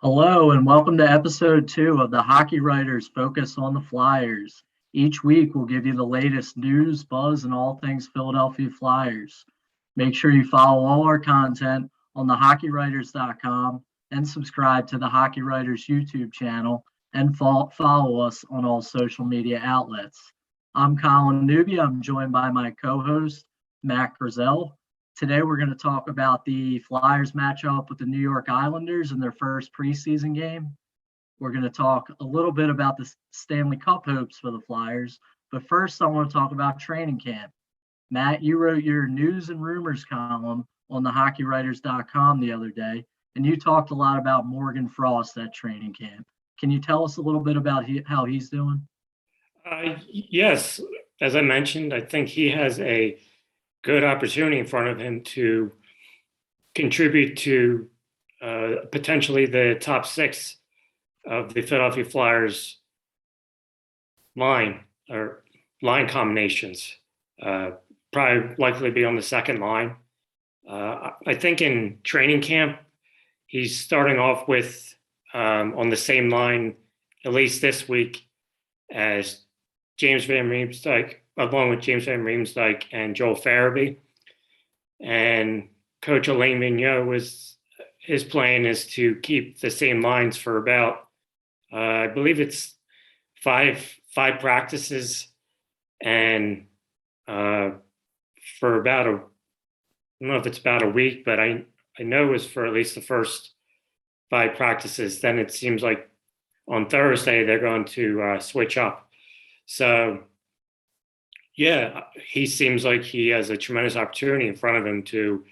Hello, and welcome to episode 2 of the Hockey Writers Focus on the Flyers. Each week, we'll give you the latest news, buzz, and all things Philadelphia Flyers. Make sure you follow all our content on thehockeywriters.com and subscribe to the Hockey Writers YouTube channel and follow us on all social media outlets. I'm Colin Newby. I'm joined by my co-host, Matt Grazel. Today, we're going to talk about the Flyers matchup with the New York Islanders in their first preseason game. We're going to talk a little bit about the Stanley Cup hopes for the Flyers. But first, I want to talk about training camp. Matt, you wrote your news and rumors column on thehockeywriters.com the other day, and you talked a lot about Morgan Frost at training camp. Can you tell us a little bit about how he's doing? Yes, as I mentioned, I think he has a good opportunity in front of him to contribute to potentially the top six of the Philadelphia Flyers line combinations. Probably likely be on the second line. I think in training camp, he's starting off with on the same line, at least this week, as James Van Riemsdyk, along with James Van Riemsdyk and Joel Farabee. And Coach Alain Vigneault his plan is to keep the same lines for about, I believe it's five practices, and for about I don't know if it's about a week, but I know it was for at least the first 5 practices. Then it seems like on Thursday they're going to switch up. So, yeah, he seems like he has a tremendous opportunity in front of him to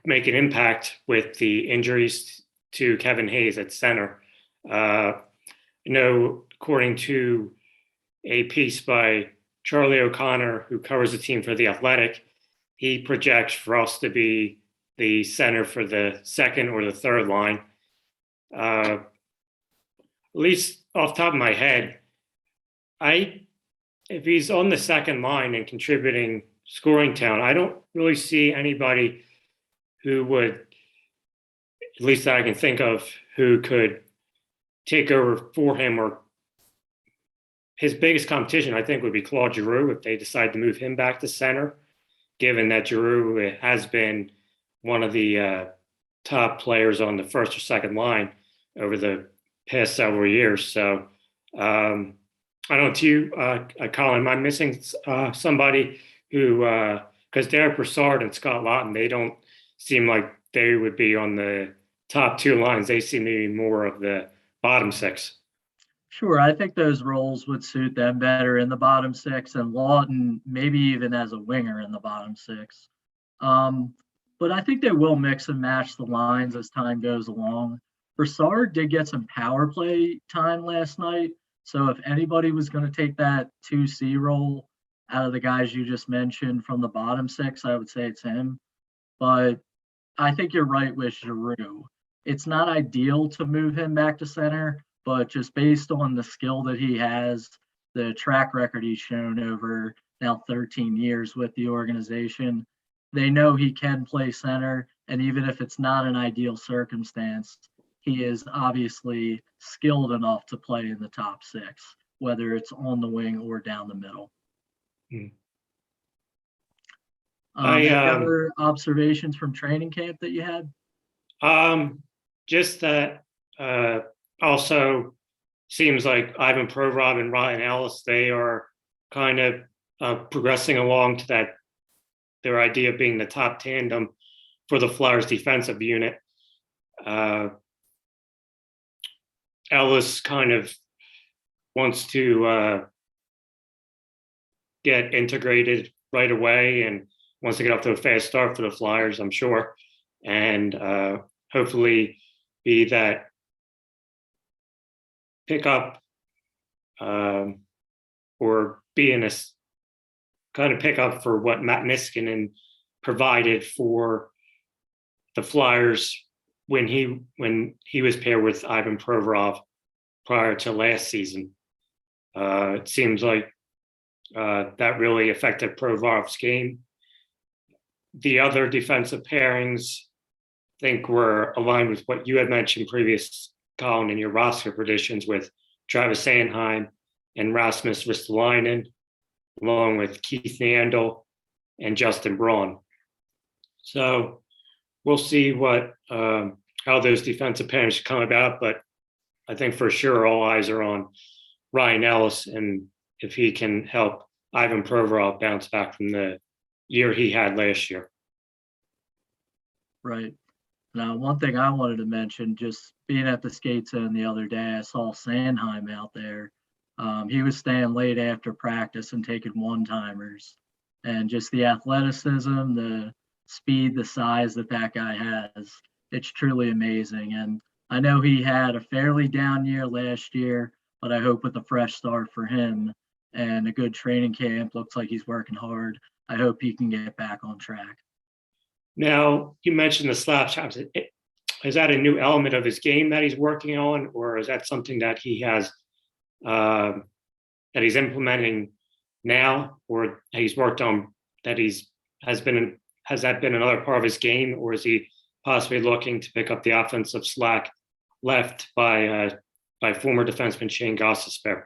make an impact with the injuries to Kevin Hayes at center. According to a piece by Charlie O'Connor, who covers the team for The Athletic, he projects for us to be the center for the second or the third line. At least off the top of my head, if he's on the second line and contributing scoring talent, I don't really see anybody who would, at least that I can think of, who could take over for him. Or his biggest competition, I think, would be Claude Giroux if they decide to move him back to center, given that Giroux has been one of the top players on the first or second line over the past several years. So, I don't know, to you, Colin, am I missing somebody who, because Derek Brassard and Scott Laughton, they don't seem like they would be on the top 2 lines. They seem to be more of the bottom 6. Sure, I think those roles would suit them better in the bottom 6, and Lawton maybe even as a winger in the bottom 6. But I think they will mix and match the lines as time goes along. Brassard did get some power play time last night, so if anybody was going to take that 2C role out of the guys you just mentioned from the bottom 6, I would say it's him. But I think you're right with Giroux. It's not ideal to move him back to center, but just based on the skill that he has, the track record he's shown over now 13 years with the organization, they know he can play center. And even if it's not an ideal circumstance, he is obviously skilled enough to play in the top 6, whether it's on the wing or down the middle. Any other observations from training camp that you had? Just that also seems like Ivan Provorov and Ryan Ellis, they are kind of progressing along to their idea of being the top tandem for the Flyers defensive unit. Ellis kind of wants to get integrated right away and wants to get off to a fast start for the Flyers, I'm sure, and hopefully be that pickup or be in a kind of pickup for what Matt Niskanen provided for the Flyers when he was paired with Ivan Provorov prior to last season. It seems like that really affected Provorov's game. The other defensive pairings think we're aligned with what you had mentioned previous, Colin, in your roster predictions with Travis Sanheim and Rasmus Ristolainen, along with Keith Neandel and Justin Braun. So we'll see what how those defensive pairings come about, but I think for sure all eyes are on Ryan Ellis and if he can help Ivan Provorov bounce back from the year he had last year. Right. Now, one thing I wanted to mention, just being at the skate zone the other day, I saw Sanheim out there. He was staying late after practice and taking one-timers. And just the athleticism, the speed, the size that guy has, it's truly amazing. And I know he had a fairly down year last year, but I hope with a fresh start for him and a good training camp, looks like he's working hard. I hope he can get back on track. Now, you mentioned the slap shots. Is that a new element of his game that he's working on, or is that something that he has that he's implementing now, or he's worked on that has that been another part of his game, or is he possibly looking to pick up the offensive slack left by former defenseman Shane Gostisbehere?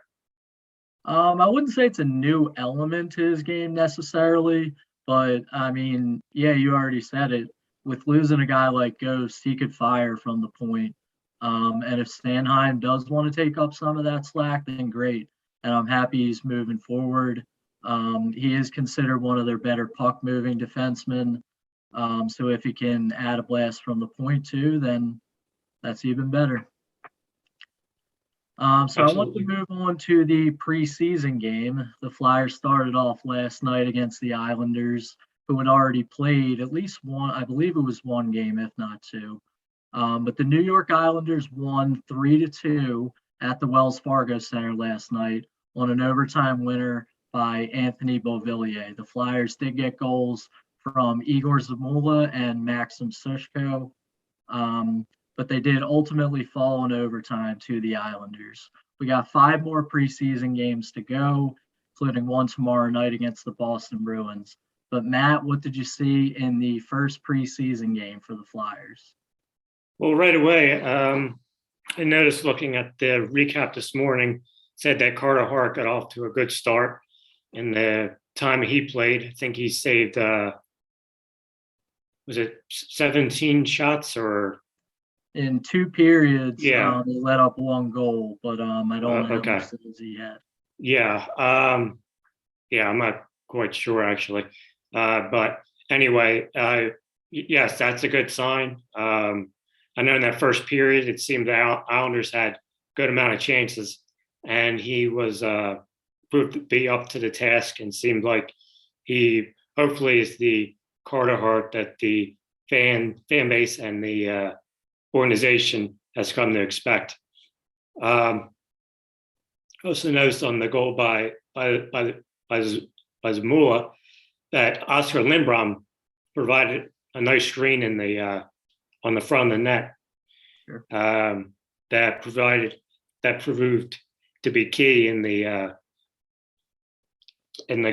I wouldn't say it's a new element to his game necessarily, but I mean, yeah, you already said it. With losing a guy like Ghost, he could fire from the point. And if Stanheim does want to take up some of that slack, then great. And I'm happy he's moving forward. He is considered one of their better puck moving defensemen. So if he can add a blast from the point too, then that's even better. So I want to move on to the preseason game. The Flyers started off last night against the Islanders, who had already played at least one, I believe it was one game, if not two. But the New York Islanders won 3-2 at the Wells Fargo Center last night on an overtime winner by Anthony Beauvillier. The Flyers did get goals from Igor Zamula and Maxim Sushko. But they did ultimately fall in overtime to the Islanders. We got 5 more preseason games to go, including one tomorrow night against the Boston Bruins. But Matt, what did you see in the first preseason game for the Flyers? Well, right away, I noticed looking at the recap this morning, said that Carter Hart got off to a good start in the time he played. I think he saved, was it 17 shots or? In 2 periods, Yeah. he let up 1 goal, but I don't know how Okay. much saves he had. Yeah. I'm not quite sure actually. But anyway, yes, that's a good sign. I know in that first period, it seemed the Islanders had a good amount of chances, and he was proved to be up to the task and seemed like he hopefully is the Carter Hart that the fan base and the organization has come to expect. Also noticed on the goal by Zamula that Oscar Limbrom provided a nice screen in the on the front of the net. Sure. That proved to be key in the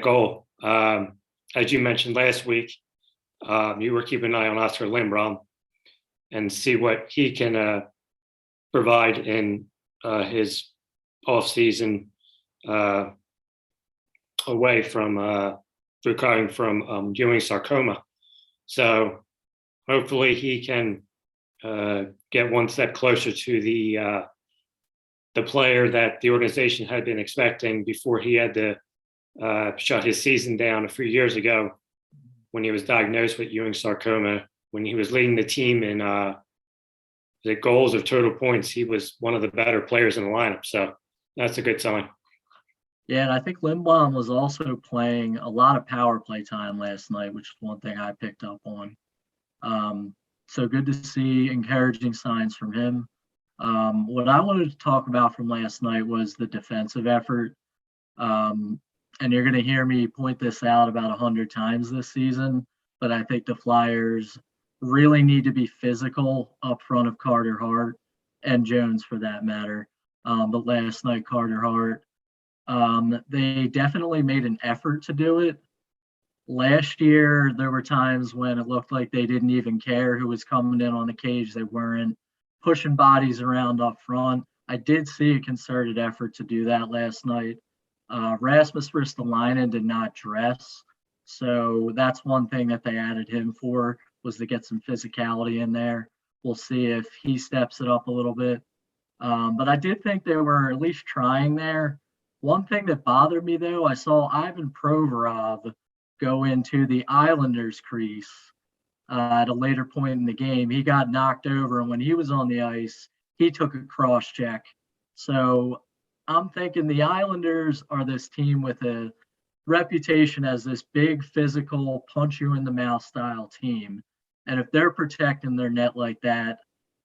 goal. As you mentioned last week, you were keeping an eye on Oscar Limbrom and see what he can provide in his off-season away from recovering from Ewing sarcoma. So hopefully he can get one step closer to the player that the organization had been expecting before he had to shut his season down a few years ago when he was diagnosed with Ewing sarcoma. When he was leading the team in the goals of total points, he was one of the better players in the lineup. So that's a good sign. Yeah, and I think Limbrom was also playing a lot of power play time last night, which is one thing I picked up on. So good to see encouraging signs from him. What I wanted to talk about from last night was the defensive effort. And you're going to hear me point this out about 100 times this season, but I think the Flyers really need to be physical up front of Carter Hart and Jones for that matter. But last night, Carter Hart, they definitely made an effort to do it. last year, there were times when it looked like they didn't even care who was coming in on the cage. They weren't pushing bodies around up front. I did see a concerted effort to do that last night. Rasmus Ristolainen did not dress. So that's one thing that they added him for, was to get some physicality in there. We'll see if he steps it up a little bit. But I did think they were at least trying there. One thing that bothered me, though, I saw Ivan Provorov go into the Islanders crease at a later point in the game. He got knocked over, and when he was on the ice, he took a cross check. So I'm thinking the Islanders are this team with a reputation as this big, physical, punch you in the mouth style team. And if they're protecting their net like that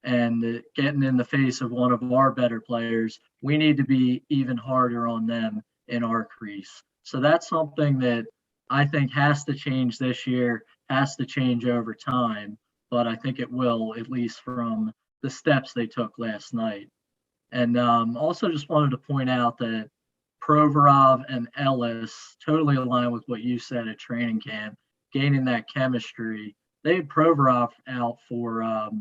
and getting in the face of one of our better players, we need to be even harder on them in our crease. So that's something that I think has to change this year, has to change over time, but I think it will, at least from the steps they took last night. And also just wanted to point out that Provorov and Ellis totally align with what you said at training camp, gaining that chemistry. They had Provorov out for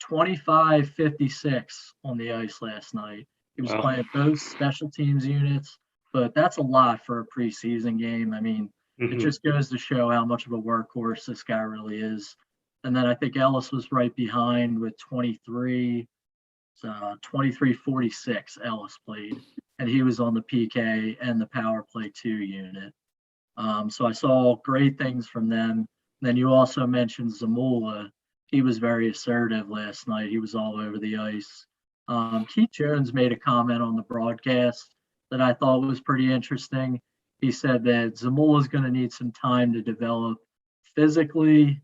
25-56 on the ice last night. He was playing both special teams units, but that's a lot for a preseason game. I mean, it just goes to show how much of a workhorse this guy really is. And then I think Ellis was right behind with 23. 23-46 Ellis played, and he was on the PK and the power play 2 unit. So I saw great things from them. Then you also mentioned Zamula. He was very assertive last night. He was all over the ice. Keith Jones made a comment on the broadcast that I thought was pretty interesting. He said that Zamula is going to need some time to develop physically.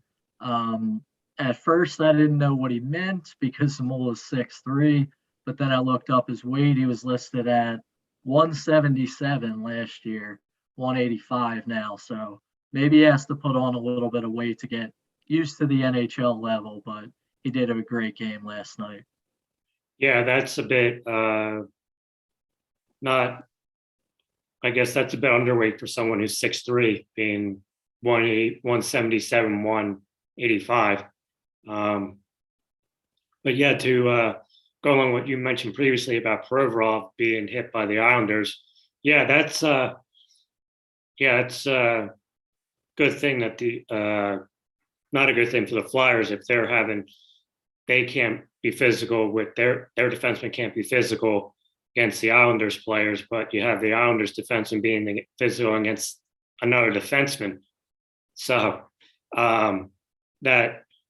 At first, I didn't know what he meant because Zamula is 6'3", but then I looked up his weight. He was listed at 177 last year, 185 now. So maybe he has to put on a little bit of weight to get used to the NHL level, but he did have a great game last night. Yeah, that's a bit not, I guess that's a bit underweight for someone who's 6'3", being 177, 185. But yeah, to go on what you mentioned previously about Provorov being hit by the Islanders, yeah, that's a good thing that not a good thing for the Flyers if they can't be physical with their defensemen can't be physical against the Islanders players, but you have the Islanders defenseman being physical against another defenseman. So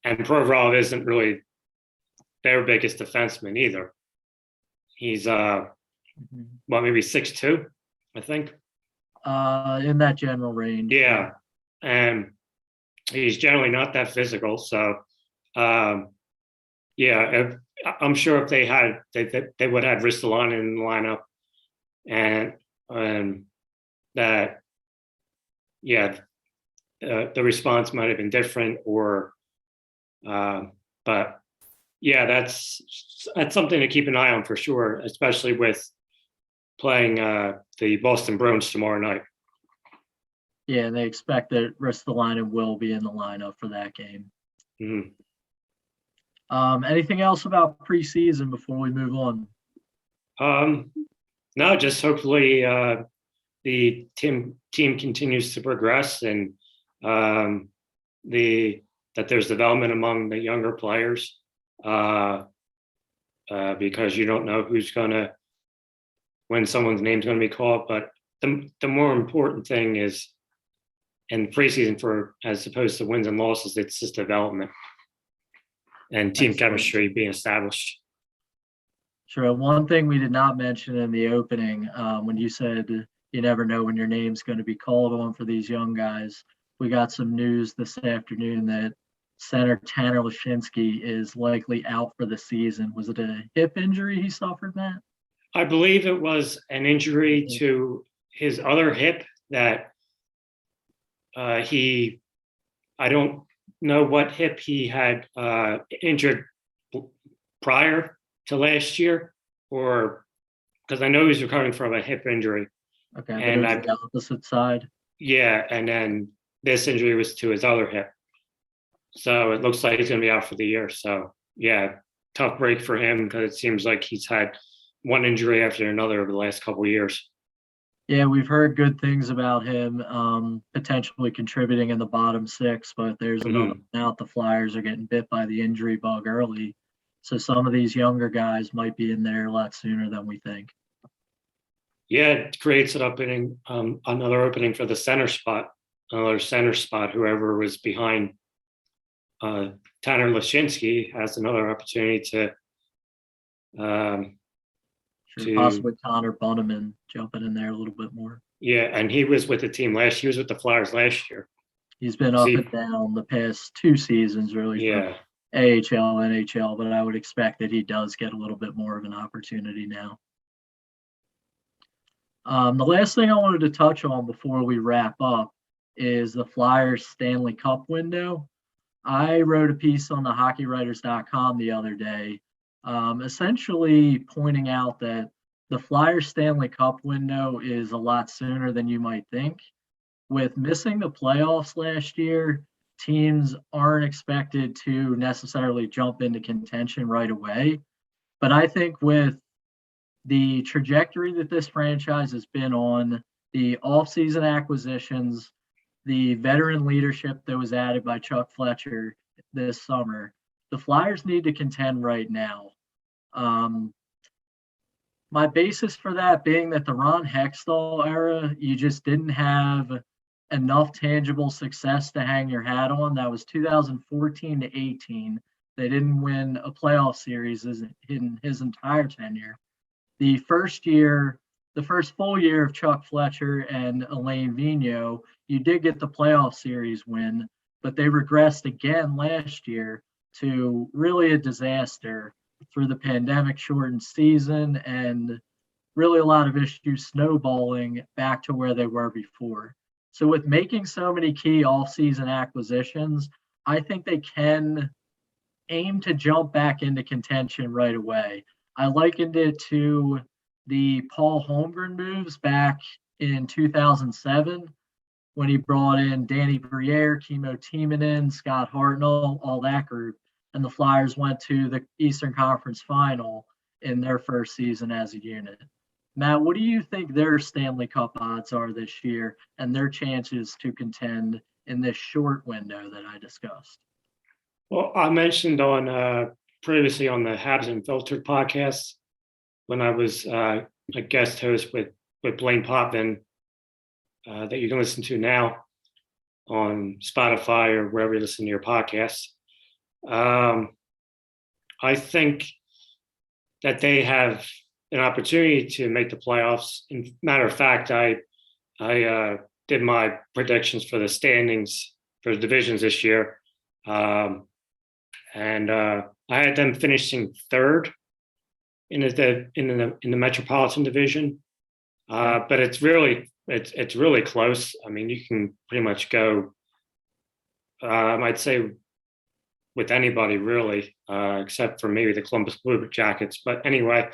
and Provorov isn't really their biggest defenseman either. He's maybe 6'2", I think. In that general range. Yeah. And he's generally not that physical. So yeah, I'm sure if they would have Ristolainen in the lineup, and that, yeah, the response might have been different, or but yeah, that's something to keep an eye on for sure, especially with playing the Boston Bruins tomorrow night. Yeah, they expect that Ristolainen will be in the lineup for that game. Mm-hmm. Anything else about preseason before we move on? No, just hopefully the team continues to progress, and that there's development among the younger players, because you don't know when someone's name's going to be called. But the more important thing is in preseason, as opposed to wins and losses, it's just development and team chemistry being established. Sure. One thing we did not mention in the opening, when you said you never know when your name's going to be called on for these young guys, we got some news this afternoon that center Tanner Lashinsky is likely out for the season. Was it a hip injury he suffered, Matt? I believe it was an injury to his other hip that I don't know what hip he had injured prior to last year, or because I know he's recovering from a hip injury. Okay, and the opposite side. Yeah, and then this injury was to his other hip. So it looks like he's going to be out for the year. So yeah, tough break for him because it seems like he's had one injury after another over the last couple of years. Yeah, we've heard good things about him potentially contributing in the bottom six, but there's another out. The Flyers are getting bit by the injury bug early. So some of these younger guys might be in there a lot sooner than we think. Yeah, it creates an opening, another opening for the center spot, another center spot. Whoever was behind Tanner Lashinsky has another opportunity to possibly Connor Bunneman jumping in there a little bit more. Yeah, and he was with the team he was with the Flyers last year. He's been up and down the past 2 seasons, really. Yeah. AHL, NHL, but I would expect that he does get a little bit more of an opportunity now. The last thing I wanted to touch on before we wrap up is the Flyers Stanley Cup window. I wrote a piece on the hockeywriters.com the other day, essentially pointing out that the Flyers Stanley Cup window is a lot sooner than you might think. With missing the playoffs last year, teams aren't expected to necessarily jump into contention right away. But I think with the trajectory that this franchise has been on, the offseason acquisitions, the veteran leadership that was added by Chuck Fletcher this summer, the Flyers need to contend right now. My basis for that being that the Ron Hextall era, you just didn't have enough tangible success to hang your hat on. That was 2014 to 18. They didn't win a playoff series in his entire tenure. The first full year of Chuck Fletcher and Alain Vigneault, you did get the playoff series win, but they regressed again last year to really a disaster through the pandemic shortened season and really a lot of issues snowballing back to where they were before. So with making so many key off-season acquisitions, I think they can aim to jump back into contention right away. I likened it to the Paul Holmgren moves back in 2007 when he brought in Danny Briere, Kimmo Timonen, Scott Hartnell, all that group, and the Flyers went to the Eastern Conference Final in their first season as a unit. Matt, what do you think their Stanley Cup odds are this year and their chances to contend in this short window that I discussed? Well, I mentioned on previously on the Habs Unfiltered podcast when I was a guest host with Blaine Potvin that you can listen to now on Spotify or wherever you listen to your podcasts. I think that they have an opportunity to make the playoffs. In matter of fact, I did my predictions for the standings for the divisions this year, and I had them finishing third in the Metropolitan Division. But it's really close. I mean, you can pretty much go. I'd say with anybody really, except for maybe the Columbus Blue Jackets. But anyway.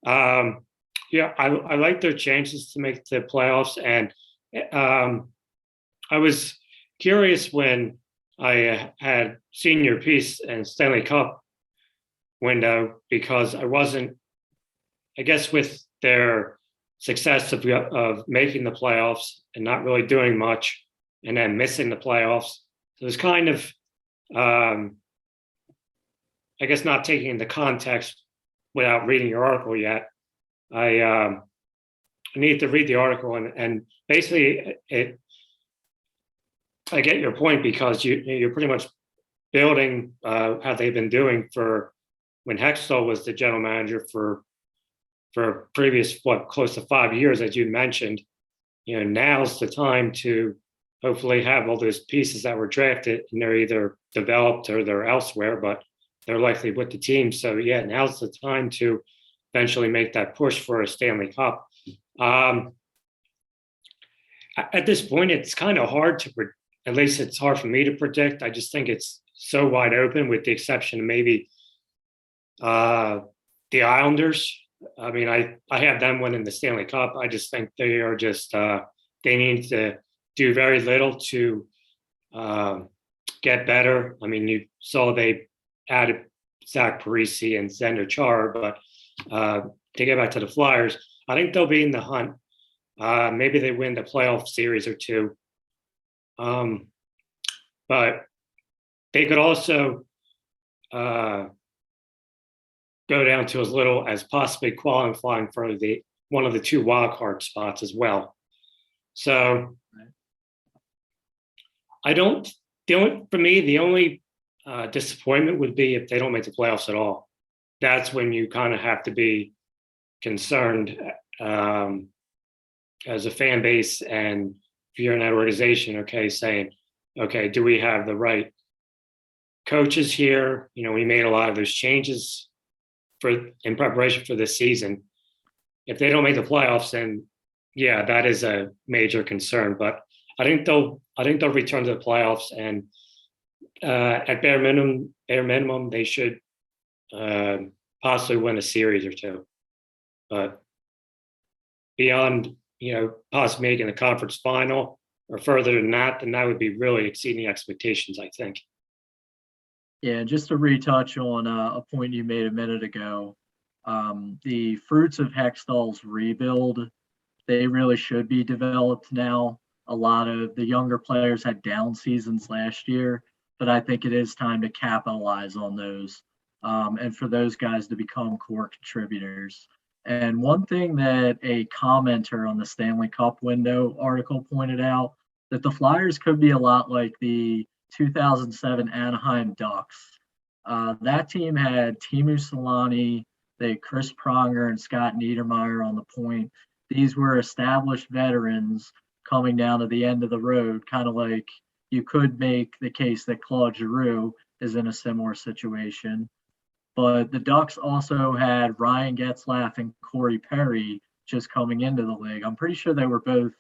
Yeah, I like their chances to make the playoffs, and I was curious when I had seen your piece and Stanley Cup window because I guess with their success of making the playoffs and not really doing much, and then missing the playoffs, so it was kind of I guess not taking into context. Without reading your article yet, I need to read the article and basically I get your point because you're pretty much building how they've been doing for when Hextall was the general manager for previous close to 5 years, as you mentioned. Now's the time to hopefully have all those pieces that were drafted and they're either developed or they're elsewhere, but they're likely with the team. So yeah, now's the time to eventually make that push for a Stanley Cup. At this point, it's kind of hard to, at least it's hard for me to predict. I just think it's so wide open with the exception of maybe the Islanders. I mean, I have them winning the Stanley Cup. I just think they are just, they need to do very little to get better. I mean, you saw they added Zach Parisi and Zender Char, but to get back to the Flyers, I think they'll be in the hunt. Maybe they win the playoff series or two. But they could also go down to as little as possibly qualifying for one of the two wild card spots as well. So the only disappointment would be if they don't make the playoffs at all. That's when you kind of have to be concerned as a fan base, and if you're in that organization, saying, do we have the right coaches here? We made a lot of those changes in preparation for this season. If they don't make the playoffs, then yeah, that is a major concern. But I think they'll return to the playoffs, and at bare minimum, they should possibly win a series or two. But beyond, possibly making the conference final or further than that, then that would be really exceeding expectations, I think. Yeah, just to retouch on a point you made a minute ago, the fruits of Hextall's rebuild, they really should be developed now. A lot of the younger players had down seasons last year, but I think it is time to capitalize on those and for those guys to become core contributors. And one thing that a commenter on the Stanley Cup window article pointed out, that the Flyers could be a lot like the 2007 Anaheim Ducks. That team had Teemu Selanne, they had Chris Pronger and Scott Niedermayer on the point. These were established veterans coming down to the end of the road, kind of like you could make the case that Claude Giroux is in a similar situation. But the Ducks also had Ryan Getzlaf and Corey Perry just coming into the league. I'm pretty sure they were both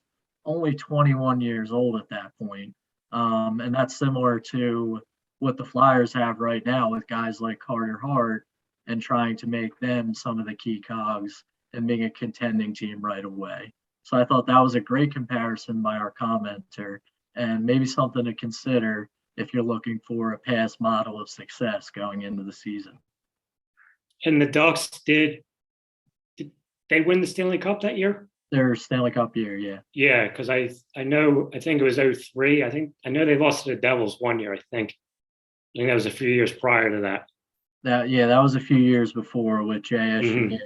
only 21 years old at that point. And that's similar to what the Flyers have right now with guys like Carter Hart and trying to make them some of the key cogs and being a contending team right away. So I thought that was a great comparison by our commenter, and maybe something to consider if you're looking for a past model of success going into the season. And the Ducks, did they win the Stanley Cup that year? Their Stanley Cup year, yeah. Yeah, because I think it was 2003. I know they lost to the Devils one year, I think that was a few years prior to that. That was a few years before with J.S. Mm-hmm.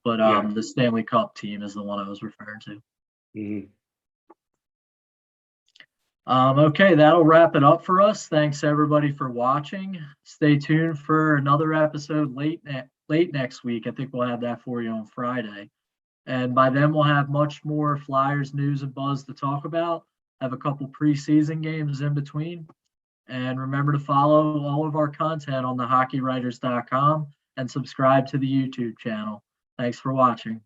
But the Stanley Cup team is the one I was referring to. Mm-hmm. Okay, that'll wrap it up for us. Thanks everybody for watching. Stay tuned for another episode late next week. I think we'll have that for you on Friday. And by then we'll have much more Flyers news and buzz to talk about. Have a couple preseason games in between. And remember to follow all of our content on thehockeywriters.com and subscribe to the YouTube channel. Thanks for watching.